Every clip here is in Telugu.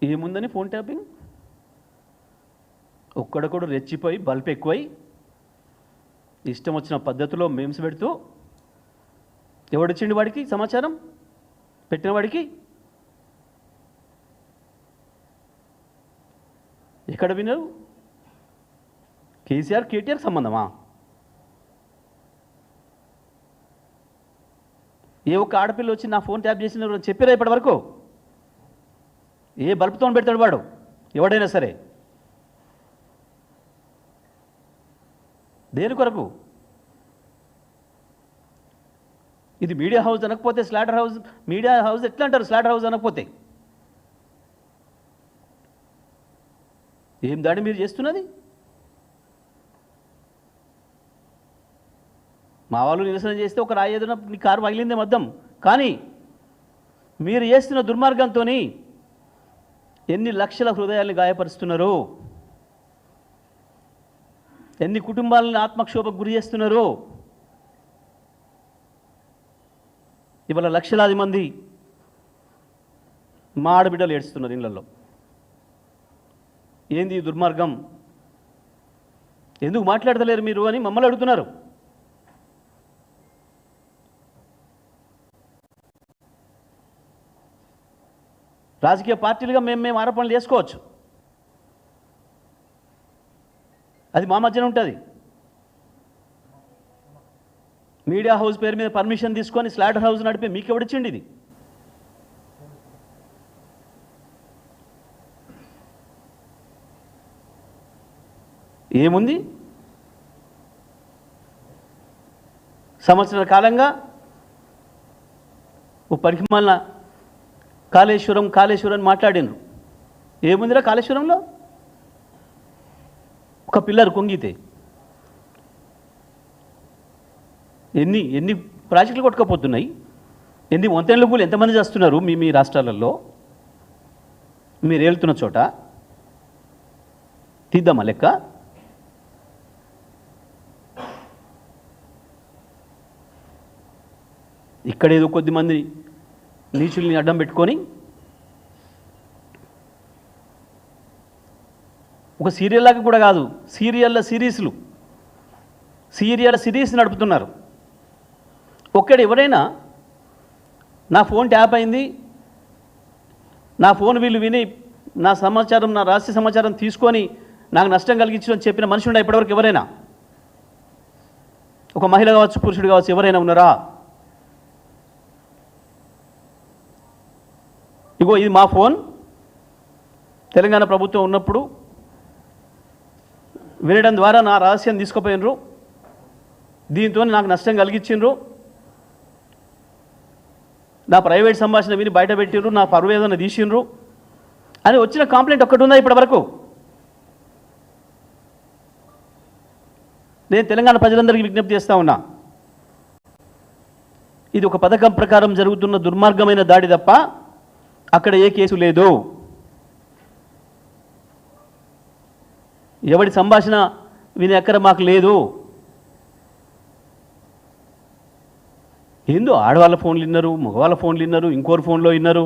ఏముందని ఫోన్ ట్యాపింగ్? ఒక్కడొక్కడు రెచ్చిపోయి బల్బ్ ఎక్కువై ఇష్టం వచ్చిన పద్ధతిలో మేమ్స్ పెడుతూ ఎవడిచ్చిండి వాడికి సమాచారం పెట్టిన వాడికి? ఎక్కడ విన్నారు? కేసీఆర్ కేటీఆర్ సంబంధమా? ఏ ఒక్క ఆడపిల్ల వచ్చి నా ఫోన్ ట్యాప్ చేసిన చెప్పారా ఇప్పటి వరకు? ఏ బల్బుతో పెడతాడు వాడు ఎవడైనా సరే? దేని కొరకు? ఇది మీడియా హౌస్ అనకపోతే స్లాటర్ హౌస్, మీడియా హౌస్ ఎట్లా అంటారు స్లాటర్ హౌస్ అనకపోతే? ఏం దాడి మీరు చేస్తున్నది? మా వాళ్ళు నిరసన చేస్తే ఒక రాయి ఏదైనా నీ కారు పగిలిందే మద్దం. కానీ మీరు చేస్తున్న దుర్మార్గంతో ఎన్ని లక్షల హృదయాల్ని గాయపరుస్తున్నారు, ఎన్ని కుటుంబాలను ఆత్మక్షోభకు గురి చేస్తున్నారు. ఇవాళ లక్షలాది మంది మా ఆడబిడ్డలు ఏడుస్తున్నారు ఇళ్లలో. ఏంది దుర్మార్గం? ఎందుకు మాట్లాడతలేరు మీరు అని మమ్మల్ని అడుగుతున్నారు. రాజకీయ పార్టీలుగా మేము ఆరోపణలు చేసుకోవచ్చు, అది మా మధ్యన ఉంటుంది. మీడియా హౌస్ పేరు మీద పర్మిషన్ తీసుకొని స్లాటర్ హౌస్ నడిపి మీకు ఎవడిచ్చిండి? ఇది ఏముంది? సంవత్సరాల కాలంగా ఓ పరిమాణ కాళేశ్వరం మాట్లాడినారు. ఏముందిరా కాళేశ్వరంలో? ఒక పిల్లర్ కుంగితే ఎన్ని ప్రాజెక్టులు కొట్టుకపోతున్నాయి, ఎన్ని వంతెనలు కూడా ఎంతమంది చేస్తున్నారు మీ రాష్ట్రాలలో? మీరు వెళ్తున్న చోట తీద్దామా లెక్క? ఇక్కడేదో కొద్దిమంది నీచుల్ని అడ్డం పెట్టుకొని ఒక సీరియల్ లాగా కూడా కాదు, సీరియల్ సిరీస్ నడుపుతున్నారు. ఒక్కడు ఎవరైనా నా ఫోన్ ట్యాప్ అయింది, నా ఫోన్ వీళ్ళు విని నా సమాచారం, నా రహస్య సమాచారం తీసుకొని నాకు నష్టం కలిగించని చెప్పిన మనిషి ఉండే ఇప్పటివరకు ఎవరైనా? ఒక మహిళ కావచ్చు, పురుషుడు కావచ్చు, ఎవరైనా ఉన్నారా? ఇగో ఇది మా ఫోన్, తెలంగాణ ప్రభుత్వం ఉన్నప్పుడు వినడం ద్వారా నా రహస్యం తీసుకుపోయినరు, దీంతో నాకు నష్టం కలిగించిండ్రు, నా ప్రైవేట్ సంభాషణ విని బయట పెట్టిండ్రు, నా పరువేదన తీసిండ్రు అని వచ్చిన కంప్లైంట్ ఒక్కటి ఉందా ఇప్పటి వరకు? నేను తెలంగాణ ప్రజలందరికీ విజ్ఞప్తి చేస్తూ ఉన్నా, ఇది ఒక పథకం ప్రకారం జరుగుతున్న దుర్మార్గమైన దాడి తప్ప అక్కడ ఏ కేసు లేదు. ఎవడి సంభాషణ వినే అక్కర మాకు లేదు. ఏందో ఆడవాళ్ళ ఫోన్లు విన్నారు, మగవాళ్ళ ఫోన్లు విన్నారు, ఇంకోరు ఫోన్లో విన్నారు.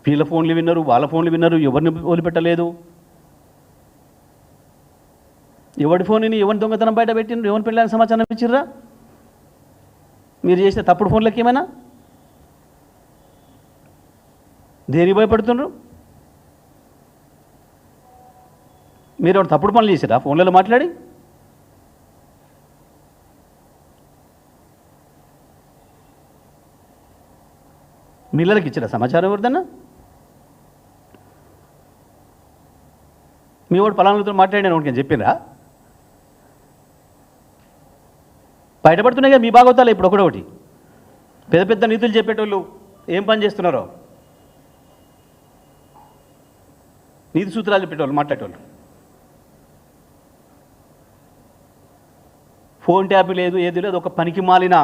వీళ్ళ ఫోన్లు విన్నారు, వాళ్ళ ఫోన్లు విన్నారు, ఎవరిని వదిలిపెట్టలేదు. ఎవడి ఫోన్ని ఎవరి దొంగతనం బయట పెట్టిండ్రు, ఎవరి పెళ్ళని సమాచారం ఇచ్చిర్రా? మీరు చేసిన తప్పుడు ఫోన్లకి ఏమైనా దేనికి భయపడుతున్నారు? మీరు ఎవరు తప్పుడు పనులు చేసిరా ఫోన్లలో మాట్లాడి? మిల్లలకి ఇచ్చిరా సమాచారం ఎవరిదన్నా? మీ వాడు పలానాతో మాట్లాడిన వాడికి చెప్పినరా? బయటపడుతున్నాయి కదా మీ భాగవతాలు ఇప్పుడు ఒకటి. పెద్ద పెద్ద నీతులు చెప్పేటోళ్ళు ఏం పని చేస్తున్నారో, నీతి సూత్రాలు చెప్పేటోళ్ళు మాట్లాడేటోళ్ళు. ఫోన్ ట్యాప్ లేదు, ఏది లేదు, ఒక పనికి మాలిన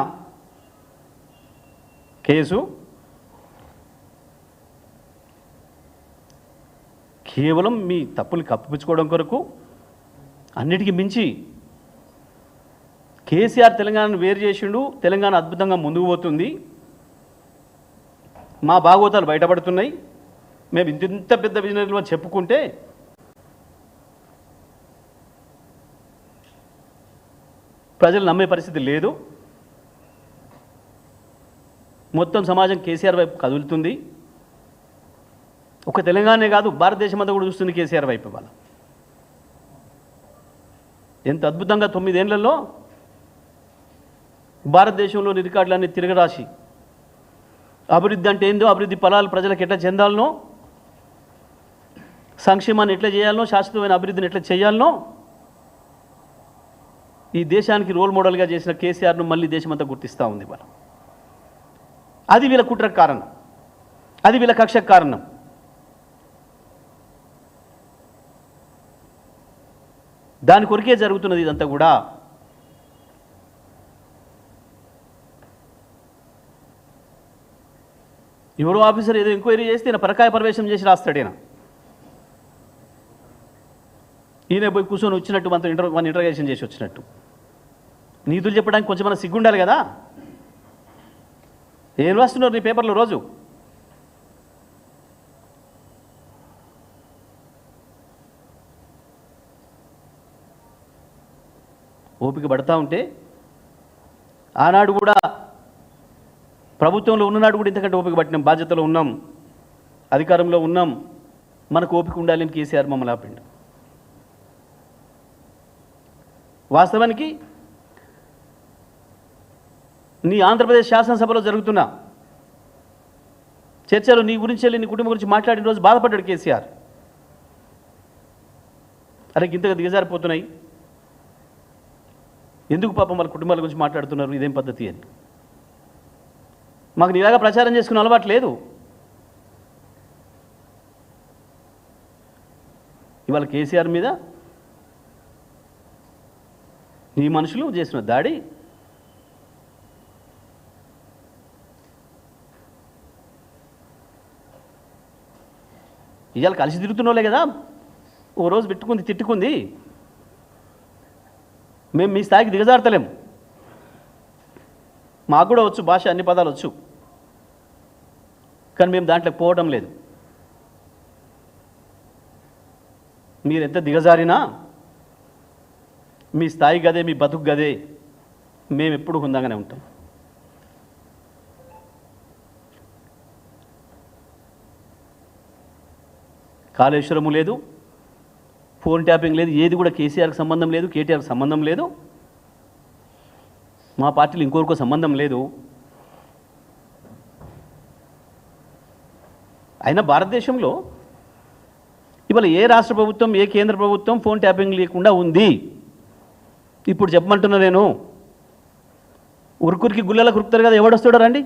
కేసు. కేవలం మీ తప్పులు కప్పిపుచ్చుకోవడం కొరకు. అన్నిటికీ మించి కేసీఆర్ తెలంగాణను వేరు చేసిండు, తెలంగాణ అద్భుతంగా ముందుకు పోతుంది. మా భాగవతాలు బయటపడుతున్నాయి, మేము ఇంత పెద్ద విజనరీలు అని చెప్పుకుంటే ప్రజలు నమ్మే పరిస్థితి లేదు. మొత్తం సమాజం కేసీఆర్ వైపు కదులుతుంది. ఒక తెలంగాణనే కాదు, భారతదేశం అంతా కూడా చూస్తుంది కేసీఆర్ వైపు. వాళ్ళ ఎంత అద్భుతంగా 9 ఏళ్లలో భారతదేశంలోని రికార్డులన్నీ తిరగరాసి అభివృద్ధి అంటే ఏందో, అభివృద్ధి ఫలాలు ప్రజలకు ఎట్లా చెందాలనో, సంక్షేమాన్ని ఎట్లా చేయాలనో, శాశ్వతమైన అభివృద్ధిని ఎట్లా చేయాలనో ఈ దేశానికి రోల్ మోడల్గా చేసిన కేసీఆర్ను మళ్ళీ దేశమంతా గుర్తిస్తూ ఉంది. వాళ్ళ అది వీళ్ళ కుట్రకు కారణం, అది వీళ్ళ కక్షకు కారణం. దాని కొరికే జరుగుతున్నది ఇదంతా కూడా. ఎవరో ఆఫీసర్ ఏదో ఎంక్వైరీ చేస్తే ఈయన పరకాయ ప్రవేశం చేసి రాస్తాడు. ఈయన పోయి కూర్చొని వచ్చినట్టు మన ఇంటర్గేషన్ చేసి వచ్చినట్టు నీతులు చెప్పడానికి కొంచెం మన సిగ్గుండాలి కదా. ఏం రాస్తున్నారు నీ పేపర్లో రోజు? ఓపిక పడతా ఉంటే ఆనాడు కూడా ప్రభుత్వంలో ఉన్ననాడు కూడా ఇంతకంటే ఓపిక పట్టినాం. బాధ్యతలో ఉన్నాం, అధికారంలో ఉన్నాం, మనకు ఓపిక ఉండాలని కేసీఆర్ మమ్మల్ని ఆపిండు. వాస్తవానికి నీ ఆంధ్రప్రదేశ్ శాసనసభలో జరుగుతున్న చర్చలు నీ గురించి వెళ్ళి నీ కుటుంబం గురించి మాట్లాడిన రోజు బాధపడ్డాడు కేసీఆర్. అరే ఇంతగా దిగజారిపోతున్నాయి, ఎందుకు పాపం వాళ్ళ కుటుంబాల గురించి మాట్లాడుతున్నారు, ఇదేం పద్ధతి అని. మాకు నీలాగా ప్రచారం చేసుకునే అలవాటు లేదు. ఇవాళ కేసీఆర్ మీద నీ మనుషులు చేసిన దాడి ఇవాళ కలిసి తిరుగుతున్నోలే కదా ఓ రోజు తిట్టుకుంది. మేము మీ స్థాయికి దిగజారుతలేము, మాకు కూడా వచ్చు భాష, అన్ని పదాలు వచ్చు, కానీ మేము దాంట్లో పోవడం లేదు. మీరు ఎంత దిగజారినా మీ స్థాయి గదే, మీ బతుకు గదే, మేము ఎప్పుడు హుందాగానే ఉంటాం. కాళేశ్వరము లేదు, ఫోన్ ట్యాపింగ్ లేదు, ఏది కూడా కేసీఆర్కి సంబంధం లేదు, కేటీఆర్కి సంబంధం లేదు, మా పార్టీలు ఇంకొకరికో సంబంధం లేదు. అయినా భారతదేశంలో ఇవాళ ఏ రాష్ట్ర ప్రభుత్వం, ఏ కేంద్ర ప్రభుత్వం ఫోన్ ట్యాపింగ్ లేకుండా ఉంది? ఇప్పుడు చెప్పమంటున్నా నేను, ఉరుకురికి గుళ్ళలా కురుకుతారు కదా, ఎవడొస్తాడో రండి.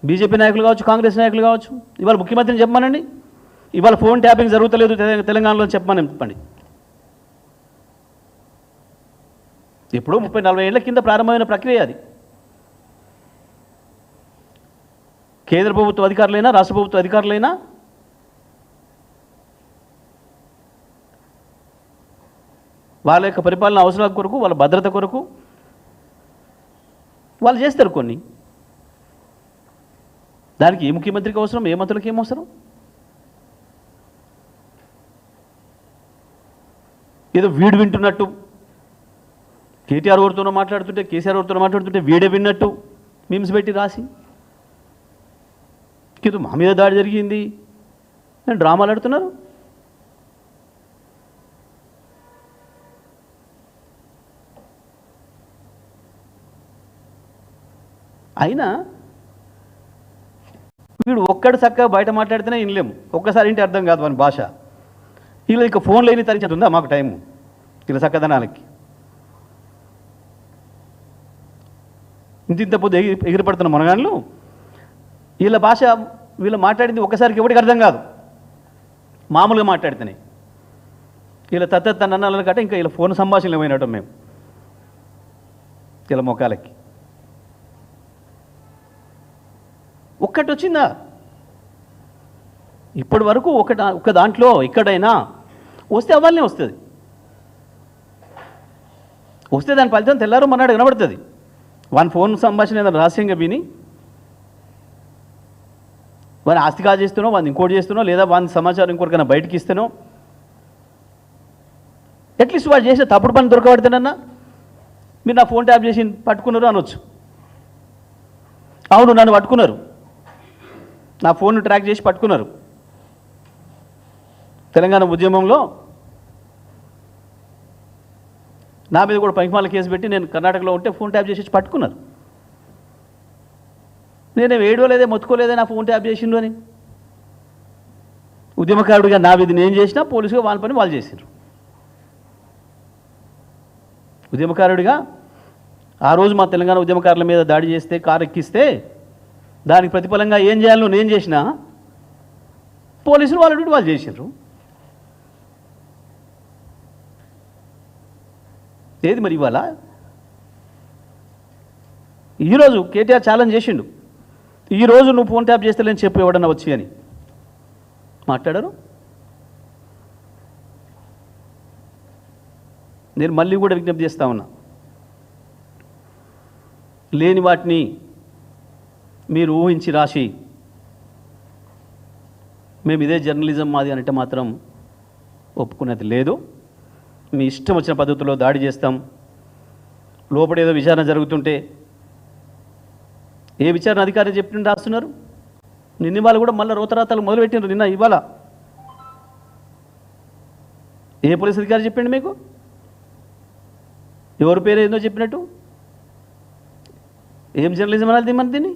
బీజేపీ నాయకులు కావచ్చు, కాంగ్రెస్ నాయకులు కావచ్చు, ఇవాళ ముఖ్యమంత్రిని చెప్పమనండి, ఇవాళ ఫోన్ ట్యాపింగ్ జరుగుతలేదు తెలంగాణలో చెప్పమని చెప్పండి. ఎప్పుడో 30-40 ఏళ్ల కింద ప్రారంభమైన ప్రక్రియ అది. కేంద్ర ప్రభుత్వ అధికారులైనా, రాష్ట్ర ప్రభుత్వ అధికారులైనా వాళ్ళ యొక్క పరిపాలన అవసరాల కొరకు, వాళ్ళ భద్రత కొరకు వాళ్ళు చేస్తారు కొన్ని. దానికి ఏ ముఖ్యమంత్రికి అవసరం, ఏ మంత్రులకి ఏం అవసరం? ఏదో వీడు వింటున్నట్టు, కేటీఆర్ ఎవరితోనో మాట్లాడుతుంటే, కేసీఆర్ ఎవరితోనో మాట్లాడుతుంటే వీడే విన్నట్టు మీమ్స్ పెట్టి రాసి ఏదో మా మీద దాడి జరిగింది అని డ్రామాలు ఆడుతున్నారు. అయినా వీడు ఒక్కడు చక్కగా బయట మాట్లాడితేనే వినలేము, ఒక్కసారి ఇంటి అర్థం కాదు అని భాష. వీళ్ళు ఇక ఫోన్ లేని తరించి ఉందా మాకు టైము వీళ్ళ చక్కదనాలకి? ఇంత పొద్దు ఎగిరిపడుతున్న మనగాళ్ళు వీళ్ళ భాష, వీళ్ళు మాట్లాడింది ఒక్కసారికి ఎవరికి అర్థం కాదు, మామూలుగా మాట్లాడితేనే. వీళ్ళ తన్నల కట్ట ఇంకా వీళ్ళ ఫోన్ సంభాషణలు ఏమైనట్టు మేము వీళ్ళ మొక్కలకి. ఒక్కటి వచ్చిందా ఇప్పటి వరకు? ఒక దాంట్లో ఎక్కడైనా వస్తే అవ్వాలనే వస్తుంది, వస్తే దాని ఫలితం తెల్లారు మన్నాడు కనబడుతుంది. వన్ ఫోన్ సంభాషణ ఏదైనా రహస్యంగా విని వాడిని ఆస్తి కాజేస్తున్నావు, వాడిని ఇంకోటి చేస్తున్నావు, లేదా వాని సమాచారం ఇంకోటికైనా బయటికి ఇస్తున్నావు. అట్లీస్ట్ వాడు చేసే తప్పుడు పని దొరకబడితేనన్నా మీరు నా ఫోన్ ట్యాప్ చేసి పట్టుకున్నారు అనొచ్చు. అవును, నన్ను పట్టుకున్నారు, నా ఫోన్ను ట్రాక్ చేసి పట్టుకున్నారు. తెలంగాణ ఉద్యమంలో నా మీద కూడా పైకిమాల కేసు పెట్టి నేను కర్ణాటకలో ఉంటే ఫోన్ ట్యాప్ చేసి పట్టుకున్నారు. నేనేం ఏడవలేదే, మొత్తుకోలేదే నా ఫోన్ ట్యాప్ చేసిండు అని. ఉద్యమకారుడిగా నా విధి నేను చేసినా, పోలీసుగా వాళ్ళ పని వాళ్ళు చేశారు. ఉద్యమకారుడిగా ఆ రోజు మా తెలంగాణ ఉద్యమకారుల మీద దాడి చేస్తే, కారు ఎక్కిస్తే దానికి ప్రతిఫలంగా ఏం చేయాలో నేను చేసినా, పోలీసులు వాళ్ళ డ్యూటీ వాళ్ళు చేశారు. ఏది మరి ఇవాళ? ఈరోజు కేటీఆర్ ఛాలెంజ్ చేసిండు, ఈరోజు నువ్వు ఫోన్ ట్యాప్ చేస్తలేని చెప్పు ఎవడన్నా వచ్చి అని మాట్లాడారు. నేను మళ్ళీ కూడా విజ్ఞప్తి చేస్తా ఉన్నా, లేని వాటిని మీరు ఊహించి రాసి మేము ఇదే జర్నలిజం మాది అంటే మాత్రం ఒప్పుకునేది లేదు. మీ ఇష్టం వచ్చిన పద్ధతిలో దాడి చేస్తాం. లోపడేదో విచారణ జరుగుతుంటే ఏ విచారణ అధికారి చెప్పిన రాస్తున్నారు. నిన్న వాళ్ళు కూడా మళ్ళీ రోతరాతలు మొదలుపెట్టినారు. నిన్న ఇవాళ ఏ పోలీస్ అధికారి చెప్పిండు మీకు? ఎవరి పేరు ఏందో చెప్పినట్టు? ఏం జర్నలిజం అనాలి మన దీన్ని?